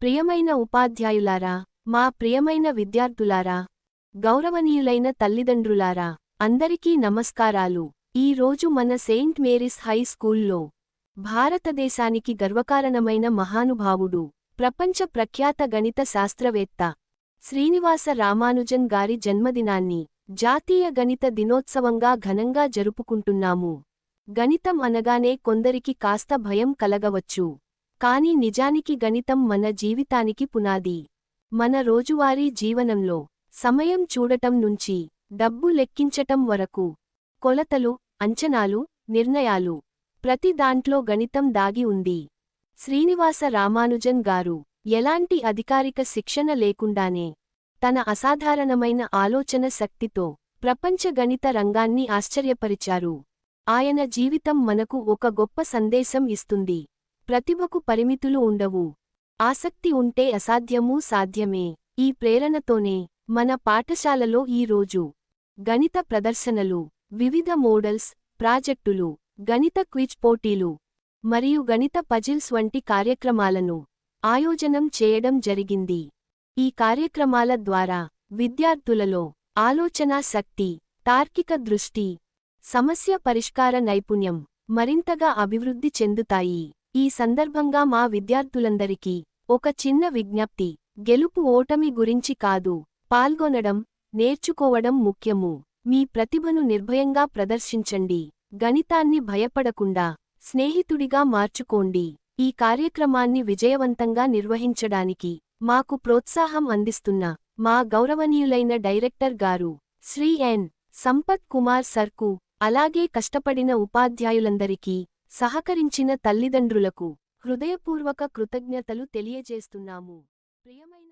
ప్రియమైన ఉపాధ్యాయులారా, మా ప్రియమైన విద్యార్థులారా, గౌరవనీయులైన తల్లిదండ్రులారా, అందరికీ నమస్కారాలు. ఈ రోజు మన సెయింట్ మేరీస్ హై స్కూల్లో భారతదేశానికి గర్వకారణమైన మహానుభావుడు, ప్రపంచ ప్రఖ్యాత గణిత శాస్త్రవేత్త శ్రీనివాస రామానుజన్ గారి జన్మదినాన్ని జాతీయ గణిత దినోత్సవంగా ఘనంగా జరుపుకుంటున్నాము. గణితం అనగానే కొందరికి కాస్త భయం కలగవచ్చు. కానీ నిజానికి గణితం మన జీవితానికి పునాది. మన రోజువారీ జీవనంలో సమయం చూడటం నుంచి డబ్బు లెక్కించటం వరకు కొలతలు, అంచనాలు, నిర్ణయాలు, ప్రతి దాంట్లో గణితం దాగి ఉంది. శ్రీనివాస రామానుజన్ గారు ఎలాంటి అధికారిక శిక్షణ లేకుండానే తన అసాధారణమైన ఆలోచన శక్తితో ప్రపంచ గణిత రంగాన్ని ఆశ్చర్యపరిచారు. ఆయన జీవితం మనకు ఒక గొప్ప సందేశం ఇస్తుంది. ప్రతిభకు పరిమితులు ఉండవు. ఆసక్తి ఉంటే అసాధ్యమూ సాధ్యమే. ఈ ప్రేరణతోనే మన పాఠశాలలో ఈరోజు గణిత ప్రదర్శనలు, వివిధ మోడల్స్, ప్రాజెక్టులు, గణిత క్విజ్ పోటీలు మరియు గణిత పజిల్స్ వంటి కార్యక్రమాలను ఆయోజనం చేయడం జరిగింది. ఈ కార్యక్రమాల ద్వారా విద్యార్థులలో ఆలోచనా శక్తి, తార్కిక దృష్టి, సమస్య పరిష్కార నైపుణ్యం మరింతగా అభివృద్ధి చెందుతాయి. ఈ సందర్భంగా మా విద్యార్థులందరికీ ఒక చిన్న విజ్ఞప్తి: గెలుపు ఓటమి గురించి కాదు, పాల్గొనడం, నేర్చుకోవడం ముఖ్యము. మీ ప్రతిభను నిర్భయంగా ప్రదర్శించండి. గణితాన్ని భయపడకుండా స్నేహితుడిగా మార్చుకోండి. ఈ కార్యక్రమాన్ని విజయవంతంగా నిర్వహించడానికి మాకు ప్రోత్సాహం అందిస్తున్న మా గౌరవనీయులైన డైరెక్టర్ గారు శ్రీ ఎన్. సంపత్ కుమార్ సర్కు, అలాగే కష్టపడిన ఉపాధ్యాయులందరికీ, సహకరించిన తల్లిదండ్రులకు హృదయపూర్వక కృతజ్ఞతలు తెలియజేస్తున్నాము. ప్రియమైన